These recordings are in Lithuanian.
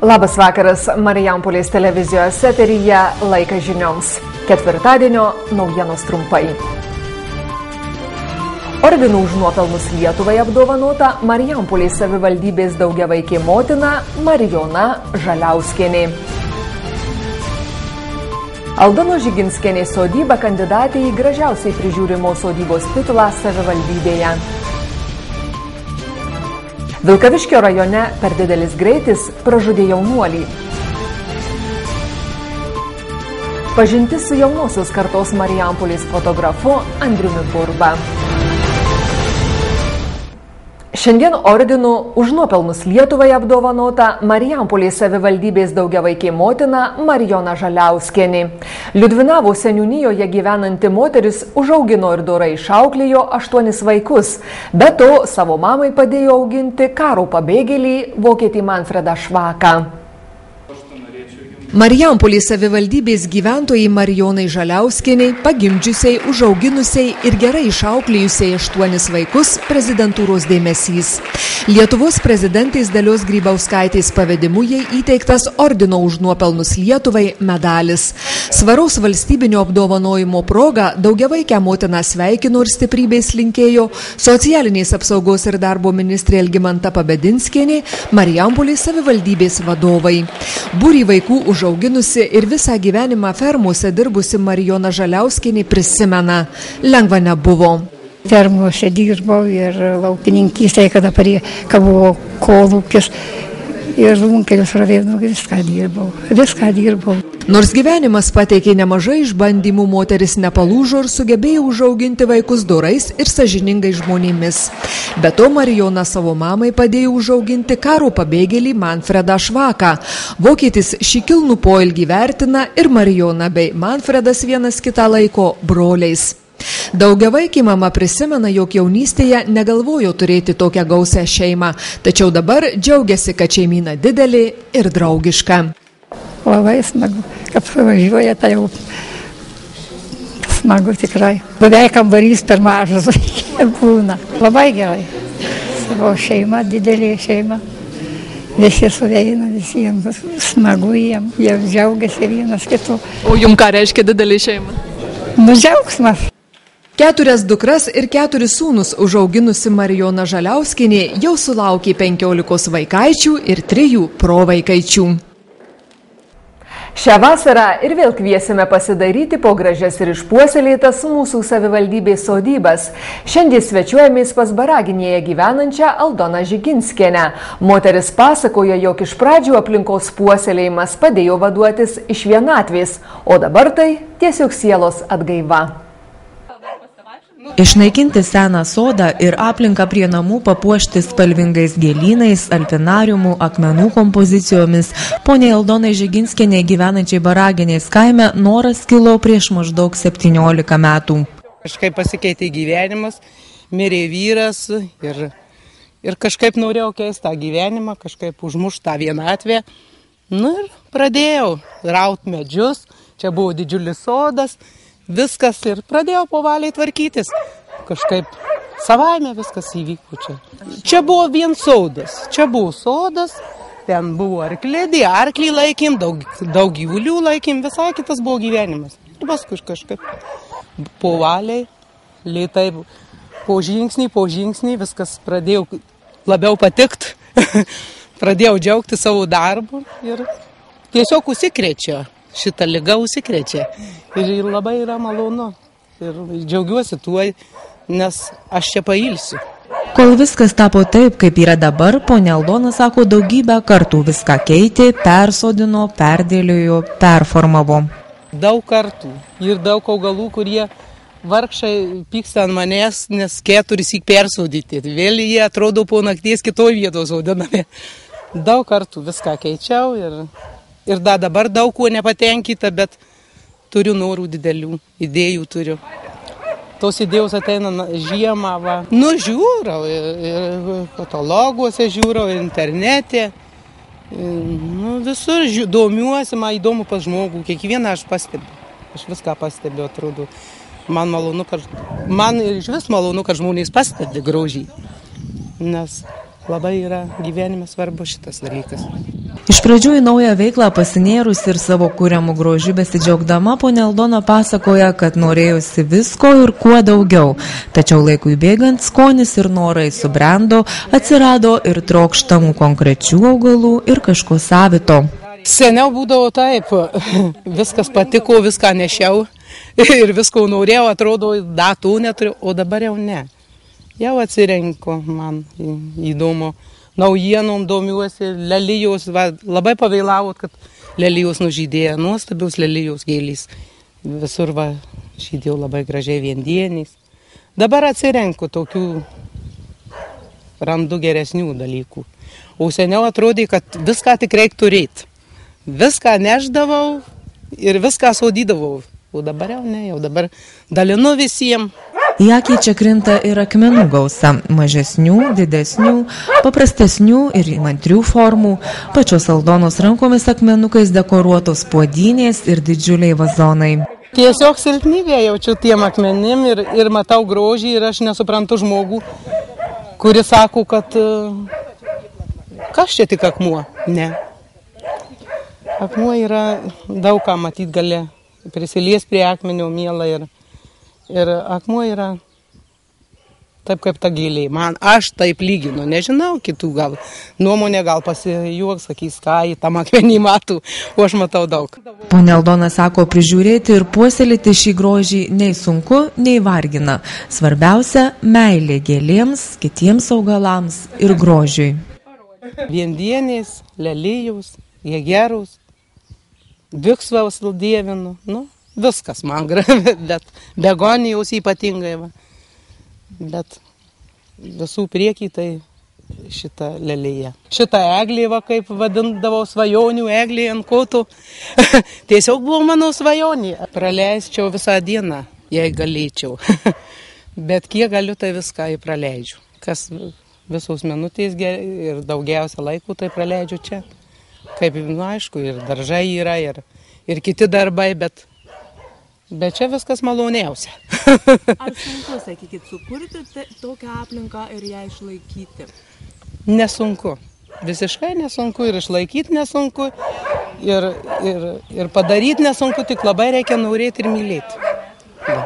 Labas vakaras, Marijampolės televizijos eteryje laikas žinioms. Ketvirtadienio naujienos trumpai. Ordinu už nuopelnus Lietuvai apdovanota Marijampolės savivaldybės daugiavaikė motina Marijona Žaliauskienė. Aldonos Žiginskienės sodyba kandidatė į gražiausiai prižiūrimos sodybos titulą savivaldybėje. Vilkaviškio rajone per didelis greitis pražudė jaunuolį. Pažintis su jaunosios kartos Marijampolės fotografu Andriumi Burba. Šiandien ordinu už nuopelnus Lietuvai apdovanota Marijampolės savivaldybės daugiavaikė motina Marijona Žaliauskienė. Liudvinavo seniūnijoje gyvenanti moteris užaugino ir dorai išauklėjo 8 vaikus. Be to, savo mamai padėjo auginti karo pabėgėlį vokietį Manfredą Švaką. Marijampolės savivaldybės gyventojai Marijonai Žaliauskieniai, pagimdžiusiai, užauginusiai ir gerai išauklėjusiai 8 vaikus, prezidentūros dėmesys. Lietuvos prezidentės Dalios Grybauskaitės pavedimu jai įteiktas ordino už nuopelnus Lietuvai medalis. Svaraus valstybinio apdovanojimo proga daugiavaikę motiną sveikino ir stiprybės linkėjo socialinės apsaugos ir darbo ministrė Algimanta Pabedinskienė, Marijampolės savivaldybės vadovai. Būrį vaikų užauginusi ir visą gyvenimą fermose dirbusi Marijona Žaliauskienė prisimena, lengva nebuvo. Fermose dirbau ir laukininkystėje, kada buvo kolūkis ir runkelius ravėjau, viską dirbau. Nors gyvenimas pateikė nemažai išbandymų, moteris nepalūžo ir sugebėjo užauginti vaikus dorais ir sąžiningais žmonėmis. Be to, Marijona savo mamai padėjo užauginti karo pabėgėlį Manfredą Švaką. Vokietis šį kilnų poelgį vertina ir Marijona bei Manfredas vienas kitą laiko broliais. Daugiavaikė mama prisimena, jog jaunystėje negalvojo turėti tokią gausią šeimą, tačiau dabar džiaugiasi, kad šeimyna didelė ir draugiška. Labai smagu, kad važiuoja, tai jau smagu tikrai. Beveik kambarys per mažas būna. Labai gerai. Savo šeima, didelė šeima. Visi suveina, visiems smagu jiems. Jie džiaugiasi vienas kitu. O jums ką reiškia didelė šeima? Džiaugsmas. 4 dukras ir 4 sūnus užauginusi Marijona Žaliauskienė jau sulaukė 15 vaikaičių ir 3 provaikaičių. Šią vasarą ir vėl kviesime pasidaryti po gražias ir išpuoselėtas mūsų savivaldybės sodybas. Šiandien svečiuojamės pas Baraginėje gyvenančią Aldoną Žiginskienę. Moteris pasakoja, jog iš pradžių aplinkos puoselėjimas padėjo vaduotis iš vienatvės, o dabar tai tiesiog sielos atgaiva. Išnaikinti seną sodą ir aplinką prie namų papuošti spalvingais gėlynais, alfinariumų, akmenų kompozicijomis, poniai Aldonai Žiginskienei gyvenančiai Baraginės kaime noras kilo prieš maždaug 17 metų. Kažkaip pasikeitė gyvenimas, mirė vyras ir kažkaip norėjau keisti tą gyvenimą, kažkaip užmušti tą vienatvę. Ir pradėjau raut medžius, čia buvo didžiulis sodas. Viskas ir pradėjau po valiai tvarkytis. Kažkaip savaime viskas įvyko čia. Čia buvo vien sodas. Čia buvo sodas, ten buvo arklidė, arklį laikėm, daug gyvulių laikėm, visai kitas buvo gyvenimas. Ir paskui kažkaip po valiai, lėtai, po žingsnį, viskas pradėjau labiau patikti. Pradėjau džiaugti savo darbu ir tiesiog užsikrečia. Šitą ligą užsikrečia ir labai yra malonu ir džiaugiuosi tuo, nes aš čia pailsiu. Kol viskas tapo taip, kaip yra dabar, ponia Aldona sako, daugybę kartų viską keitė, persodino, perdėliojo, performavo. Daug kartų ir daug augalų, kurie vargšai pyksta ant manęs, nes 4 persodyti. Vėl jie atrodo po nakties kitoj vietos sodinami. Daug kartų viską keičiau ir dabar daug kuo nepatenkinta, bet turiu norų didelių, idėjų turiu. Tos idėjos ateina žiemą, va. Žiūrau, ir kataloguose žiūrau, internete. Visur domiuosi, man įdomu pas žmogų, kiekvieną aš pastebiu. Aš viską pastebiu, atrodo. Man iš vis malonu, kad žmonės pastebi grožį. Nes labai yra gyvenime svarbu šitas dalykas. Iš pradžių į naują veiklą pasinėrus ir savo kuriamų grožių besidžiaugdama, ponia Aldona pasakoja, kad norėjusi visko ir kuo daugiau. Tačiau laikui bėgant skonis ir norai subrendo, atsirado ir trokštamų konkrečių augalų ir kažko savito. Seniau būdavo taip, viskas patiko, viską nešiau ir visko norėjau, atrodo, datų neturiu, o dabar jau ne. Jau atsirenku, man įdomu. Naujienom domiuosi, lelijos, labai pavėlavot, kad lelijos nužydėjo, nuostabios lelijos gėlės. Visur žydėjo labai gražiai viendieniais. Dabar atsirenku tokių, randu geresnių dalykų. O seniau atrodė, kad viską tik reikia turėti. Viską neždavau ir viską sodydavau. O dabar jau ne, jau dabar dalinu visiems. Į akį čia krinta ir akmenų gausa, mažesnių, didesnių, paprastesnių ir įmantrių formų. Pačios Aldonos rankomis akmenukais dekoruotos puodynės ir didžiuliai vazonai. Tiesiog silpnybė jaučiu tiem akmenim ir matau grožį ir aš nesuprantu žmogų, kuris sako, kad kas čia tik akmuo. Ne. Akmuo yra daug ką matyti gali, prisilies prie akmenio mielą ir akmuo yra taip kaip ta gėlė. Aš taip lyginu, nežinau, kitų gal nuomonė gal pasijuoks, sakys, ką į tam akmenį matų, o aš matau daug. Ponia Aldona sako, prižiūrėti ir puoselėti šį grožį nei sunku, nei vargina. Svarbiausia – meilė gėlėms, kitiems augalams ir grožiui. Viendienės, lelijos, jėgerus, viksvaus dievinu, viskas man gražu, bet begonijos ypatingai. Bet visų priekį tai šita lelija. Šita eglė, kaip vadindavau, svajonių eglė ant kotų. Tiesiog buvo mano svajonė. Praleisčiau visą dieną, jei galėčiau. Bet kiek galiu, tai viską praleidžiu. Kas visos minutės ir daugiausia laiko, tai praleidžiu čia. Kaip, aišku, ir daržai yra, ir kiti darbai, bet čia viskas maloniausia. Ar sunku, sakykit, sukurti tokią aplinką ir ją išlaikyti? Nesunku. Visiškai nesunku ir išlaikyti nesunku, ir padaryti nesunku, tik labai reikia norėti ir mylėti. Da.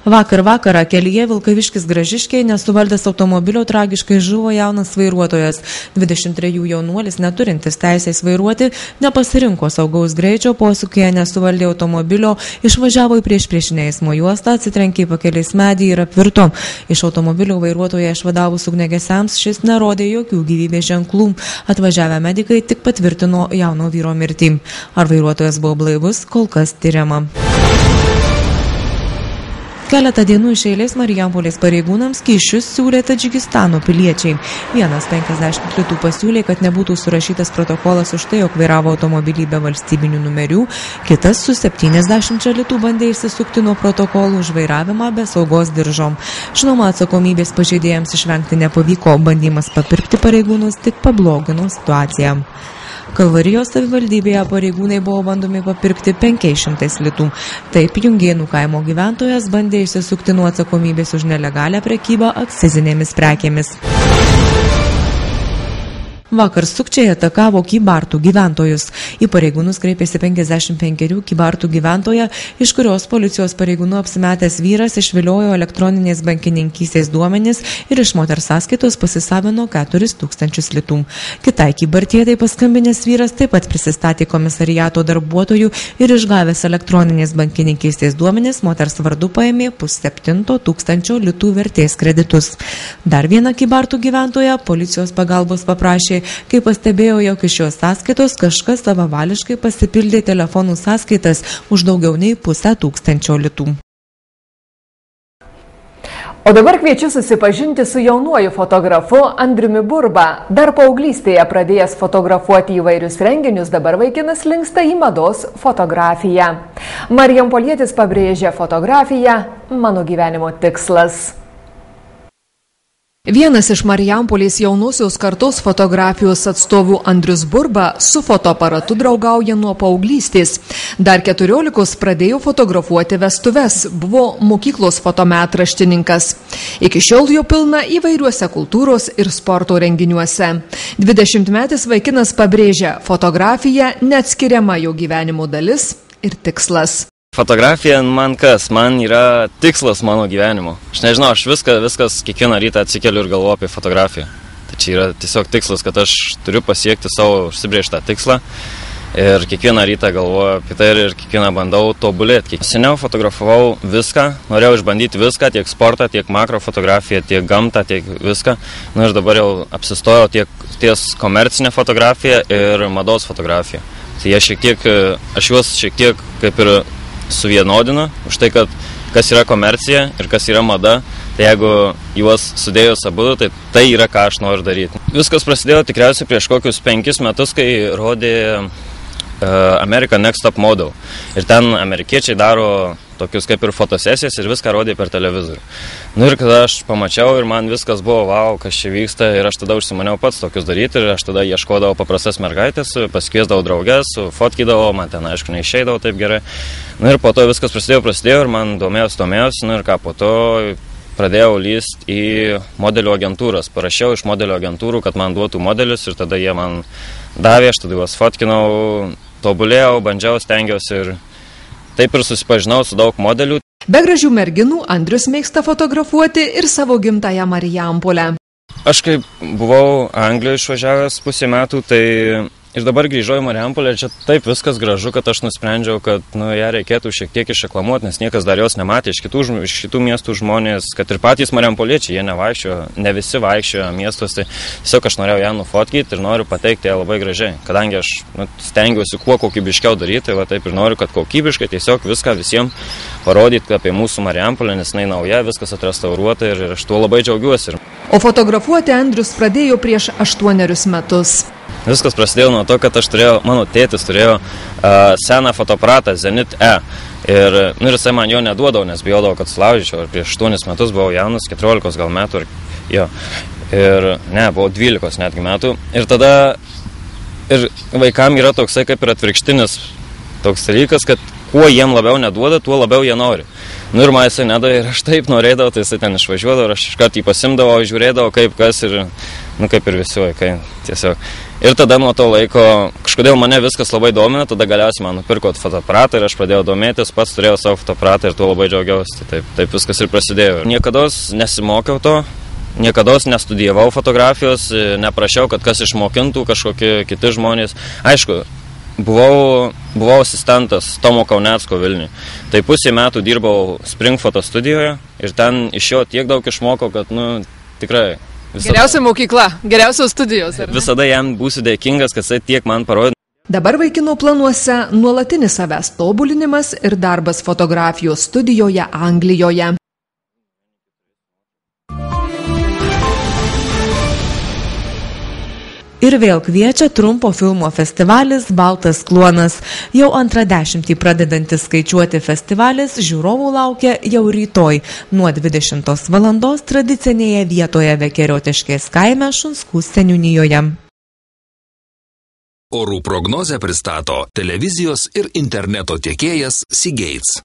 Vakar vakarą kelyje Vilkaviškis Gražiškiai nesuvaldęs automobilio tragiškai žuvo jaunas vairuotojas. 23 jaunuolis, neturintis teisės vairuoti, nepasirinko saugaus greičio, posūkyje nesuvaldė automobilio, išvažiavo į priešpriešinę eismo juostą, atsitrenkė į pakelės medį ir apvirto. Iš automobilio vairuotoją išvadavus ugniagesiams šis nerodė jokių gyvybės ženklų. Atvažiavę medikai tik patvirtino jauno vyro mirtį. Ar vairuotojas buvo blaivus, kol kas tyriama. Keletą dienų iš eilės Marijampolės pareigūnams kyšius siūlė Tadžikistano piliečiai. Vienas 50 litų pasiūlė, kad nebūtų surašytas protokolas už tai, jog vairavo automobilį be valstybinių numerių, kitas su 70 litų bandė išsisukti nuo protokolų už vairavimą be saugos diržo. Žinoma, atsakomybės pažeidėjams išvengti nepavyko, bandymas papirkti pareigūnus tik pablogino situaciją. Kalvarijos savivaldybėje pareigūnai buvo bandomi papirkti 500 litų. Taip, Jungėnų kaimo gyventojas bandė išsisukti nuo atsakomybės už nelegalią prekybą akcizinėmis prekėmis. Vakar sukčiai atakavo Kybartų gyventojus. Į pareigūnus kreipėsi 55 Kybartų gyventoja, iš kurios policijos pareigūnų apsimetęs vyras išviliojo elektroninės bankininkystės duomenis ir iš moters sąskaitos pasisavino 4000 litų. Kitai Kybartietai paskambinęs vyras taip pat prisistatė komisariato darbuotojų ir išgavęs elektroninės bankininkystės duomenis moters vardu paėmė 7500 litų vertės kreditus. Dar viena Kybartų gyventoja policijos pagalbos paprašė, kai pastebėjo, jog iš šios sąskaitos kažkas savavališkai pasipildė telefonų sąskaitas už daugiau nei 500 litų. O dabar kviečiu susipažinti su jaunuoju fotografu Andriumi Burba. Dar paauglystėje pradėjęs fotografuoti įvairius renginius, dabar vaikinas linksta į mados fotografiją. Marijampolietis pabrėžia fotografiją, mano gyvenimo tikslas. Vienas iš Marijampolės jaunosios kartos fotografijos atstovų Andrius Burba su fotoaparatu draugauja nuo paauglystės. Dar 14 pradėjo fotografuoti vestuves, buvo mokyklos fotometraštininkas. Iki šiol jo pilna įvairiuose kultūros ir sporto renginiuose. 20-metis vaikinas pabrėžia, fotografija neatskiriama jo gyvenimo dalis ir tikslas. Fotografija man kas? Man yra tikslas mano gyvenimo. Aš nežinau, aš viskas kiekvieną rytą atsikeliu ir galvoju apie fotografiją. Tai čia yra tiesiog tikslas, kad aš turiu pasiekti savo užsibrėžtą tikslą. Ir kiekvieną rytą galvoju apie tai ir kiekvieną bandau tobulėti. Seniau fotografavau viską, norėjau išbandyti viską, tiek sportą, tiek makrofotografiją, tiek gamtą, tiek viską. Ir dabar jau apsistojau ties komercinė fotografija ir mados fotografija. Tai aš juos šiek tiek kaip ir suvienodinu, už tai, kad kas yra komercija ir kas yra mada, tai jeigu juos sudėjus abu, tai yra, ką aš noriu daryti. Viskas prasidėjo tikriausiai prieš kokius 5 metus, kai rodė American Next Top Model. Ir ten amerikiečiai daro tokius kaip ir fotosesijas ir viską rodė per televizorių. Ir kada aš pamačiau ir man viskas buvo, wow, kas čia vyksta, ir aš tada užsimaniau pats tokius daryti ir aš tada ieškodavau paprastas mergaitės, pasikviesdavau drauges, fotkydavau, man ten aišku neišeidavau taip gerai. Ir po to viskas prasidėjo ir man domėjausi, ir ką po to pradėjau lyst į modelių agentūras. Parašiau iš modelių agentūrų, kad man duotų modelius ir tada jie man davė, aš tada juos fotkinau, tobulėjau, bandžiau, stengiausi ir taip ir susipažinau su daug modelių. Be gražių merginų Andrius mėgsta fotografuoti ir savo gimtąją Marijampolę. Aš kaip buvau Anglijoje išvažiavęs pusę metų, tai ir dabar grįžau į Marijampolę, čia taip viskas gražu, kad aš nusprendžiau, kad ją reikėtų šiek tiek išreklamuoti, nes niekas dar jos nematė iš kitų miestų žmonės, kad ir patys Marijampoliečiai, jie nevaikščiojo, ne visi vaikščiojo miestuose, tiesiog aš norėjau ją nufotkyti ir noriu pateikti ją labai gražiai, kadangi aš stengiuosi kuo kokybiškiau daryti, va taip ir noriu, kad kokybiškai tiesiog viską visiems parodyti apie mūsų Marijampolę, nes jinai nauja, viskas atrestauruota ir aš tuo labai džiaugiuosi. O fotografuoti Andrius pradėjo prieš 8 metus. Viskas prasidėjo nuo to, kad mano tėtis turėjo seną fotoaparatą Zenit E. Ir jisai man jo neduodavo, nes bijodavo, kad sulaužyčiau. Ir prieš 8 metus buvau jaunas, 14 gal metų. Buvau 12 netgi metų. Ir tada vaikam yra toksai kaip ir atvirkštinis toks dalykas, kad kuo jiem labiau neduoda, tuo labiau jie nori. Ir man jisai nedavė ir aš taip norėdavau, tai jisai ten išvažiuodavo ir aš iškart jį pasimdavau, žiūrėdavau kaip kas ir, kaip ir visi vaikai tiesiog. Ir tada nuo to laiko, kažkodėl mane viskas labai domina, tada galiausiai man nupirko fotoaparatą ir aš pradėjau domėtis, pats turėjau savo fotoaparatą ir tuo labai džiaugiausi. Taip viskas ir prasidėjo. Niekados nesimokiau to, niekados nestudijavau fotografijos, neprašiau, kad kas išmokintų kažkokie kiti žmonės. Aišku, buvau asistentas Tomo Kaunecko Vilniuje. Tai pusę metų dirbau Spring foto studijoje ir ten iš jo tiek daug išmokau, kad, tikrai... Geriausia mokykla, geriausios studijos. Visada jam būsiu dėkingas, kad jisai tiek man parodė. Dabar vaikino planuose nuolatinis savęs tobulinimas ir darbas fotografijos studijoje Anglijoje. Ir vėl kviečia trumpo filmo festivalis Baltas kluonas. Jau antrą 10 pradedantis skaičiuoti festivalis žiūrovų laukia jau rytoj nuo 20 valandos tradicinėje vietoje Vekeriotiškės kaime Šunskų seniūnijoje. Orų prognozę pristato televizijos ir interneto tiekėjas Seagates.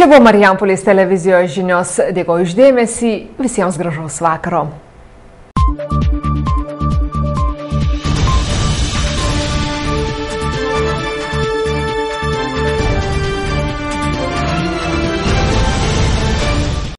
Čia buvo Marijampolės televizijos žinios. Dėkoju už dėmesį. Visiems gražaus vakaro.